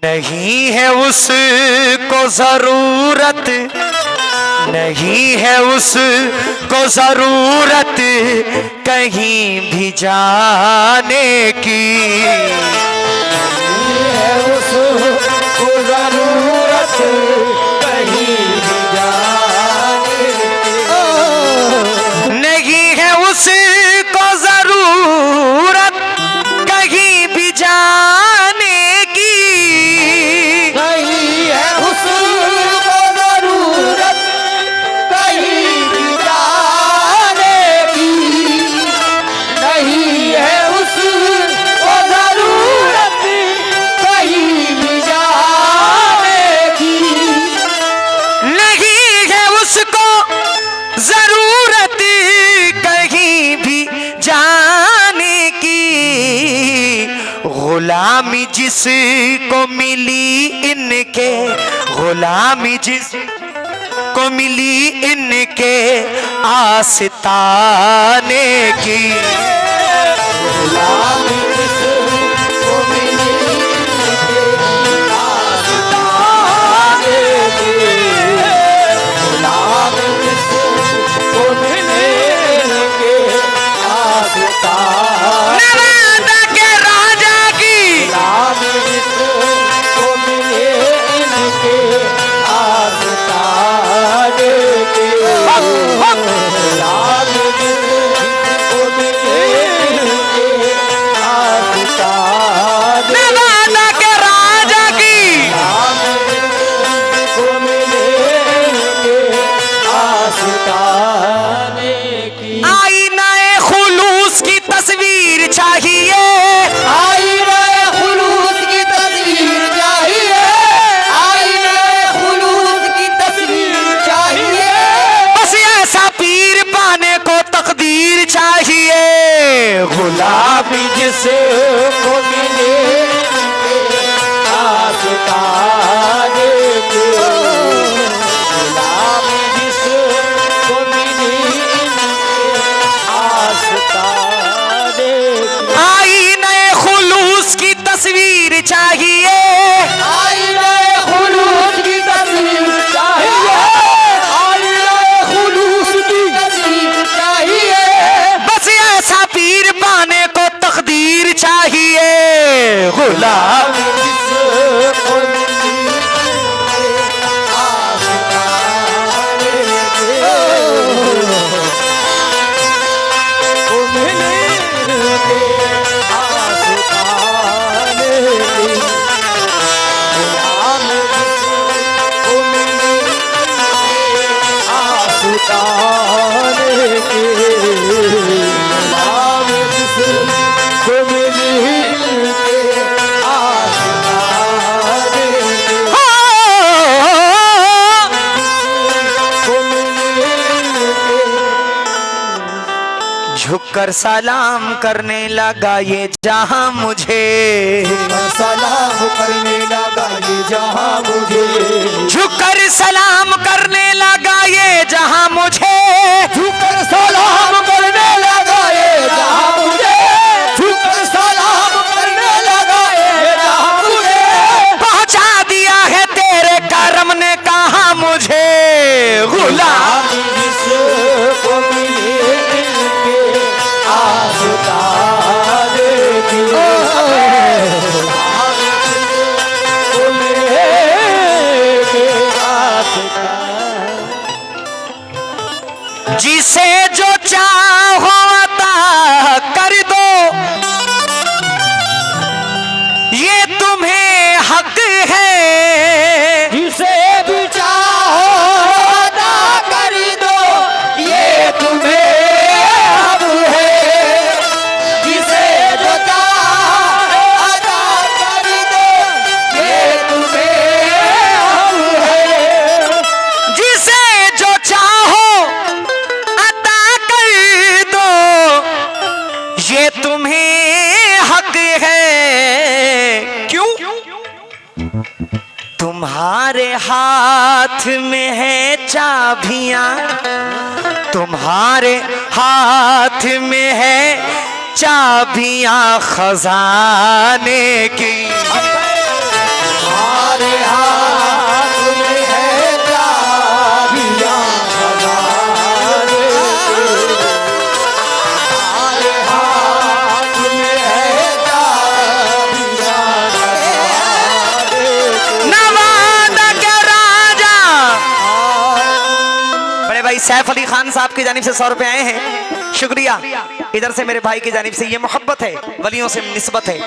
नहीं है उसको जरूरत, नहीं है उसको जरूरत कहीं भी जाने की। नहीं है उसको जरूरत कहीं भी जाने की। नहीं है उसको जरूरत कहीं भी जाने की। नहीं है उसको जरूरत कहीं भी जाने की। नहीं है उसको जरूरत कहीं भी जाने की। नहीं है उसको जरूरत कहीं भी जाने की। गुलामी जिसको मिली इनके, गुलामी जिसको मिली इनके आस्ताने की। गुलामी जिसको मिली इनके आस्ताने की। गुलामी जिसको मिली इनके आस्ताने की। नवादा के राजा की गुलामी जिसको मिली इनके आस्ताने की। गुलामी जिसको मिली इनके आस्ताने नवादा के राजा की को मिले इनके आस्ताने की। आईनाए खुलूस की तस्वीर चाहिए। आईने खुलूस की तस्वीर चाहिए। आईने खुलूस की तस्वीर चाहिए। बस ऐसा पीर पाने को तकदीर चाहिए। गुलाबी जिसको मिले इनके आस्ताने की। गुलाबी जिसको मिले इनके आस्ताने की। आईनाए खुलूस की तस्वीर चाहिए। आईने खुलूस की तस्वीर चाहिए। आईने खुलूस की तस्वीर चाहिए। बस ऐसा पीर पाने को तकदीर चाहिए। गुलाम गुलाबी जिसको मिली इनके आस्ताने की। को मिली इनके आस्ताने की। गुलाम जिसको मिली इनके आस्ताने की। गुलाम जिसको मिली इनके आस्ताने की। को मिली इनके झुककर सलाम करने लगा ये जहां मुझे। सलाम करने लगा ये जहां मुझे। झुककर सलाम करने लगा ये जहां मुझे। झुककर सलाम करने लगा ये जहां मुझे। झुककर सलाम करने लगा ये जहां मुझे। पहुंचा दिया है तेरे करम ने कहा मुझे। गुलाम जिसको मिले इनके आस्ताने की। जिसको मिले इनके आस्ताने। जिसे जो चाहो अता कर दो, ये तुम्हें हक है। जिसे भी चाहो अदा कर दो, ये तुम्हें हक है। जिसे जो चाहो अदा कर दो, ये तुम्हें हक है। जिसे जो चाहो अता कर दो, ये तुम्हें हक है। क्यों? तुम्हारे हाथ में है चाबियां, तुम्हारे हाथ में है चाबियां खजाने की। सैफ अली खान साहब की जानिब से 100 रुपए आए हैं, शुक्रिया। इधर से मेरे भाई की जानिब से, ये मोहब्बत है, वलियों से निस्बत है,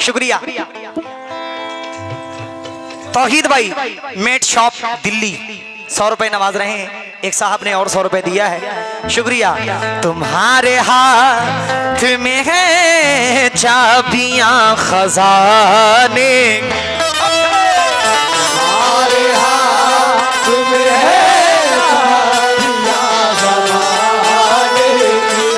शुक्रिया। तौहीद भाई मेट शॉप दिल्ली 100 रुपए नवाज रहे हैं। एक साहब ने और 100 रुपए दिया है, शुक्रिया। तुम्हारे हाथ में है चाबियां खजाने, हमारे हाथ में है चाबियां ज़माने की।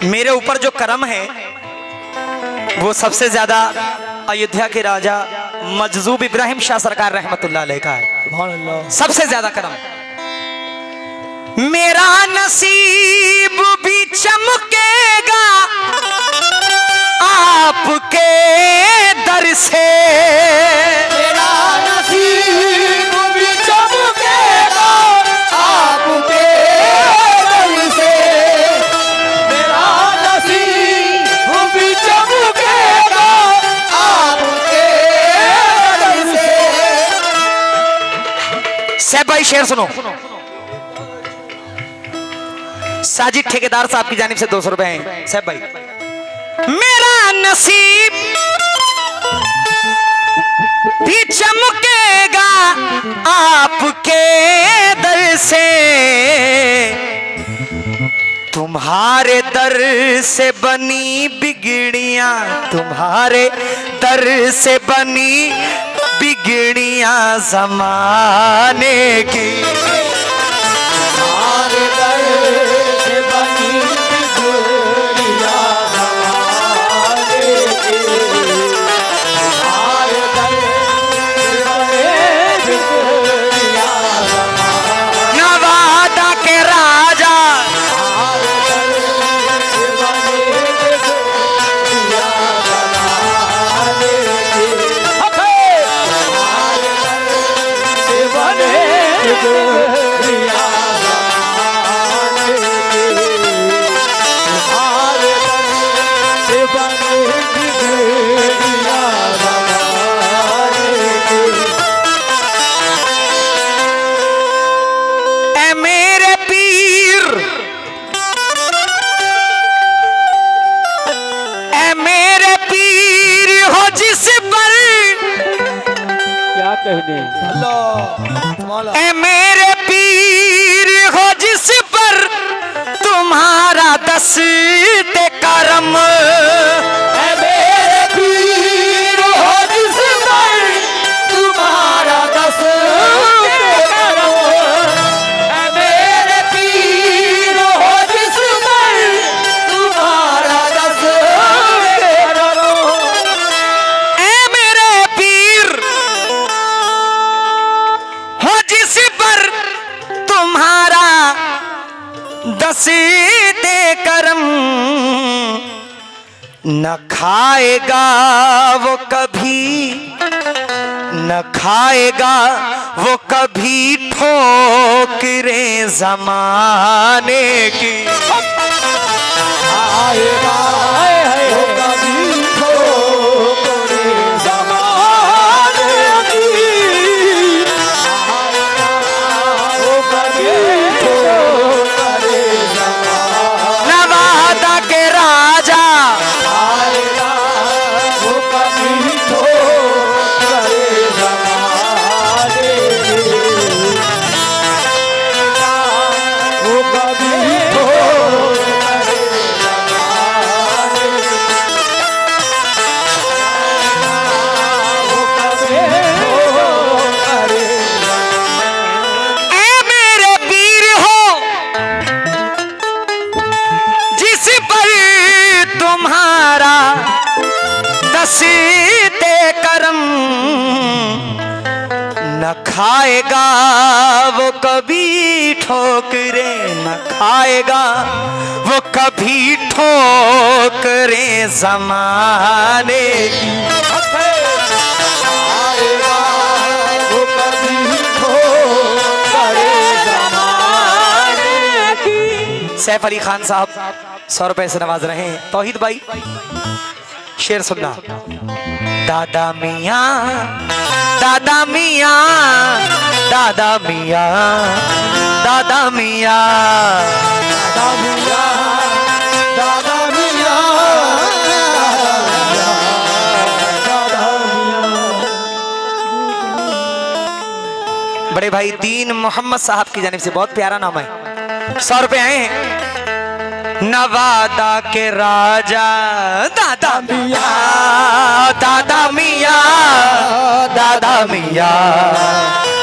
मेरे ऊपर जो करम है वो सबसे ज्यादा अयोध्या के राजा मजजूब इब्राहिम शाह सरकार रहमतुल्लाह अलैह का है। सुभान अल्लाह। सबसे ज्यादा करम मेरा नसीब भी चमकेगा आपके दर से, मेरा नसीब भी चमकेगा आपके दर से। मेरा नसीब भी चमकेगा आपके दर से। सैफ भाई शेर सुनो। साजिद ठेकेदार साहब की जानिब से 200 रुपए हैं। सैफ भाई, मेरा नसीब भी चमकेगा आपके दर से, तुम्हारे दर से बनी बिगड़ियां, तुम्हारे दर से बनी बिगड़ियां जमाने की। हमारे दर से बनी बिगड़ियां ज़माने की। हमारे दर से बनी बिगड़ियां ज़माने नवादा के राजा हमारे दर से बनी बिगड़ियां ज़माने की। हमारे दर से बनी बिगड़ियां ज़माने की। हमारे दर से बनी बिगड़ियां ज़माने की। ए मेरे पीर, ए मेरे पीर हो जिस पर, क्या कहने अल्लाह मौला। ए मेरे पीर हो जिस पर तुम्हारा दस्ते करम, ऐ मेरे पीर हो जिस पर तुम्हारा दस्ते करम। ऐ मेरे पीर हो जिस पर तुम्हारा दस्ते करम। ए मेरे पीर हो जिस पर तुम्हारा दस्ते करम, न खाएगा वो कभी, न खाएगा वो कभी ठोकरें जमाने की। आएगा वो कभी ठोकरे ज़माने की। आएगा वो कभी ठोकरे ज़माने। नवादा के राजा आएगा वो कभी ठोकरे ज़माने की। आएगा वो कभी ठोकरे ज़माने की। वो कभी ठोकरे ए मेरे पीर हो जिस पर तुम्हारा दस्ते करम, न खाएगा वो कभी ठोकरे, न खाएगा वो कभी ठोकरे जमाने की। आएगा वो कभी ठोकरे सैफ अली खान साहब 100 रुपए से नवाज रहे हैं। तौहीद भाई शेर सुनना। दादा मियाँ दादा मियाँ दादा मियाँ दादा मियाँ दादा मियाँ दादा मियाँ दादा मियाँ। बड़े भाई दीन मोहम्मद साहब की जानिब से बहुत प्यारा नाम है। 100 रुपए आए हैं। नवादा के राजा दादा मियाँ दादा मियाँ दादा मियाँ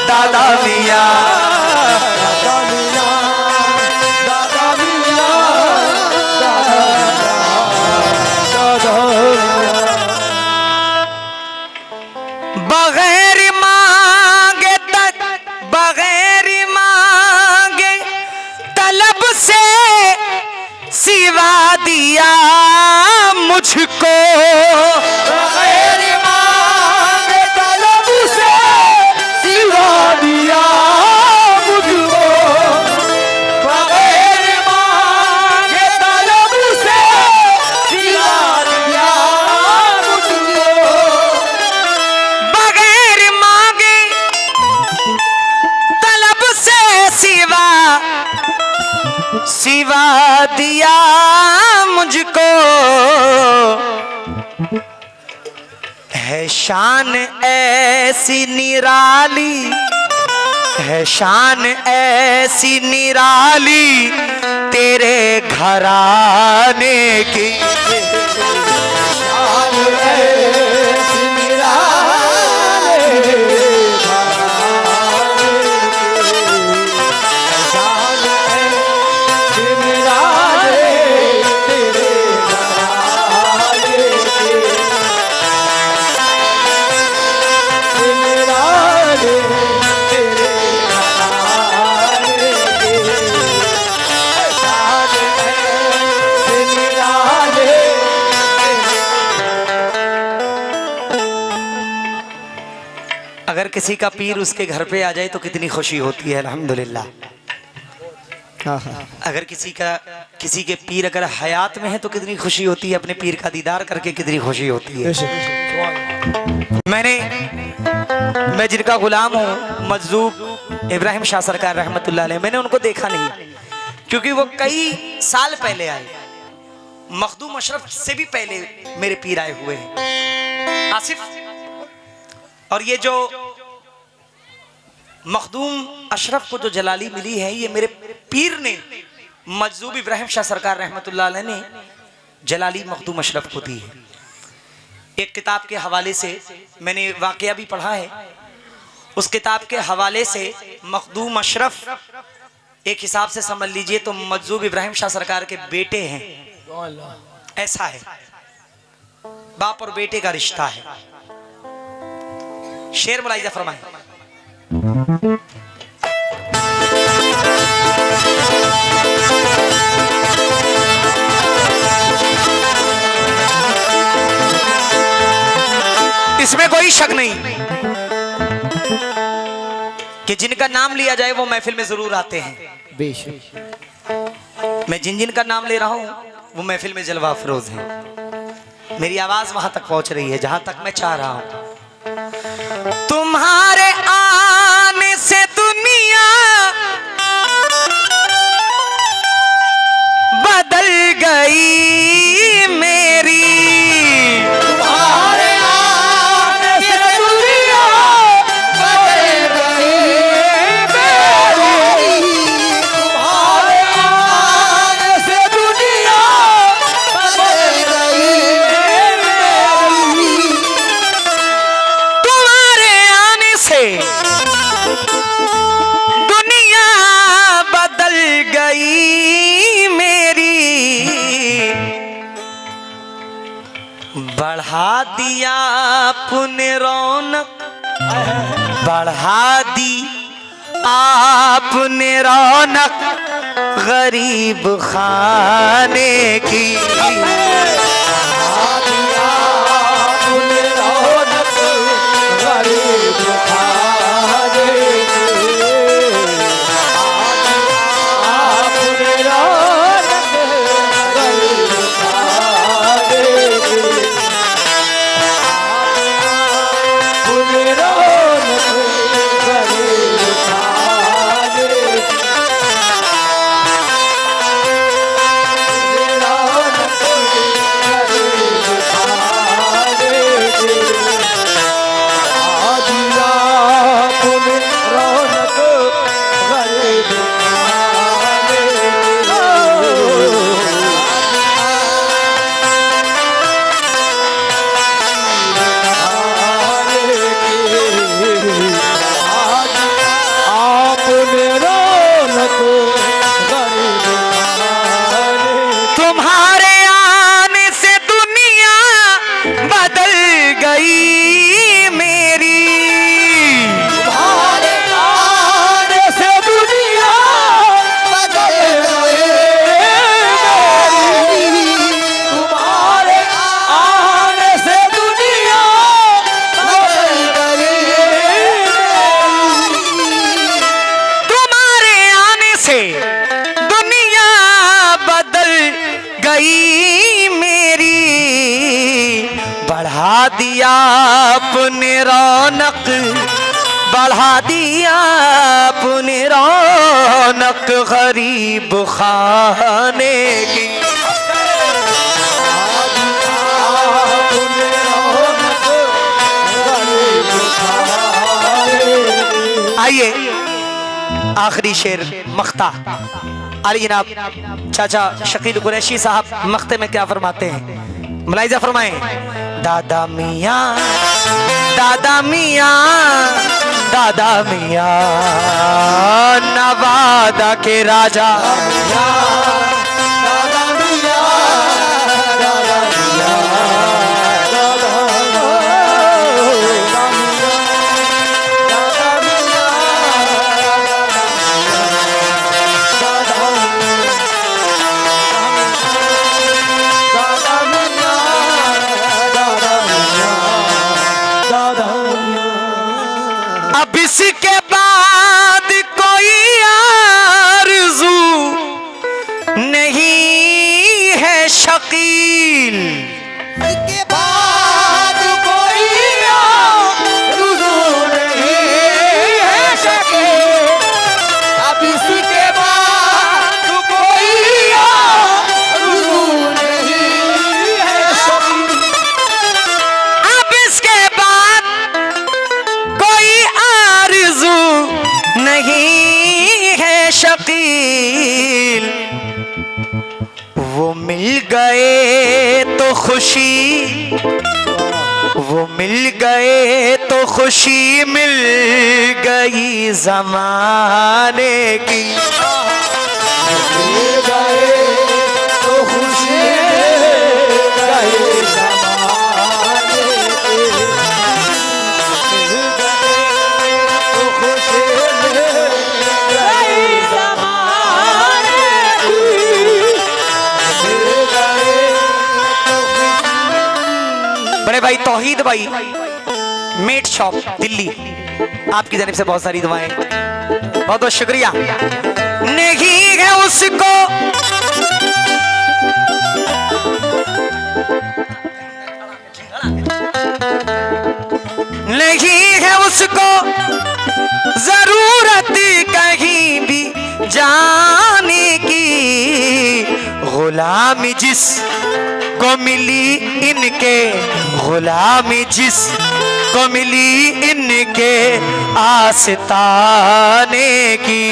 दादा मियाँ दादा मियाँ दादा मियाँ दादा बगैर मांगे बगैर मांगे तलब से सिवा दिया मुझको बगैर मांगे तलब से सिवा दिया मुझको। बगैर मांगे तलब से सिवा दिया मुझको। बगैर मांगे तलब से सिवा दिया मुझको। है शान ऐसी निराली है शान ऐसी निराली तेरे घराने की। शान ऐसी निराली शान ऐसी निराली तेरे घराने की। निराली तेरे घराने की। शान ऐसी निराली। अगर किसी का पीर उसके घर पे आ जाए तो कितनी खुशी होती है। अल्हम्दुलिल्लाह। अगर किसी के पीर अगर हयात में है तो कितनी खुशी होती है। अपने पीर का दीदार करके कितनी खुशी होती है। मैं जिनका गुलाम हूँ मजदूब इब्राहिम शाह सरकार रहमतुल्लाह अलैह, मैंने उनको देखा नहीं क्योंकि वो कई साल पहले आए। मखदूम अशरफ से भी पहले मेरे पीर आए हुए हैं आसिफ। और ये जो मखदूम अशरफ को जो जलाली मिली है ये मेरे पीर ने मजदूब इब्राहिम शाह सरकार रहमतुल्लाह अलैह ने जलाली मखदूम अशरफ को दी है। एक किताब के हवाले से मैंने वाकया भी पढ़ा है। उस किताब के हवाले से मखदूम अशरफ एक हिसाब से समझ लीजिए तो मजदूब इब्राहिम शाह सरकार के बेटे हैं। ऐसा है, बाप और बेटे का रिश्ता है। शेर मुलाहिजा फरमाएं। इसमें कोई शक नहीं कि जिनका नाम लिया जाए वो महफिल में जरूर आते हैं। बेशक मैं जिन जिन का नाम ले रहा हूं वो महफिल में जलवा अफरोज हैं। मेरी आवाज वहां तक पहुंच रही है जहां तक मैं चाह रहा हूं। तुम्हारे आने से दुनिया बदल गई मेरी। तुम्हारे आने से दुनिया बदल गई मेरी। तुम्हारे आने से दुनिया बदल गई मेरी। तुम्हारे आने से दुनिया बदल गई मेरी। बढ़ा दिया आपने रौनक बढ़ा दी आपने रौनक गरीब खाने की। रौनक गरीब खाने रौनक गरीब खाने आदिया पुन रौनक गरीब आपने रौनक गरीब तुम्हारे आने से दुनिया बदल गई मेरी। तुम्हारे आने से दुनिया बदल गई तुम्हारे आने से दुनिया बदल गई तुम्हारे आने से दुनिया बदल गई मेरी। बढ़ा दिया अपने रौनक, बढ़ा दिया अपने रौनक गरीब खाने की। आपने रौनक गरीब खाने आइए आखिरी शेर मख्ता। अली जनाब चाचा शकील कुरैशी साहब मख्ते में क्या फरमाते हैं, मुलाहिजा फरमाएं। दादा मियाँ दादा मियाँ दादा मियाँ नवादा के राजा। दादा मियाँ दादा मियाँ दादा अब इसके बाद कोई आरज़ू नहीं है शकील। के बाद कोई आरज़ू नहीं है शकील। अब इसी के बाद कोई आरज़ू नहीं है शकील। अब इसके बाद कोई आरज़ू नहीं है शकील। वो मिल गए तो खुशी, वो मिल गए तो खुशी मिल गई ज़माने की। मिल गए तो खुशी गए ज़माने की। मिल गए तो खुशी गए ज़माने की। मिल गए तो बड़े भाई तौहीद भाई मीट शॉप दिल्ली, आपकी जानिब से बहुत सारी दुआएं, बहुत बहुत शुक्रिया। नहीं है उसको नहीं है उसको जरूरत कहीं भी जाने की। गुलामी जिस को मिली इनके, गुलामी जिस को मिली इनके आस्ताने की।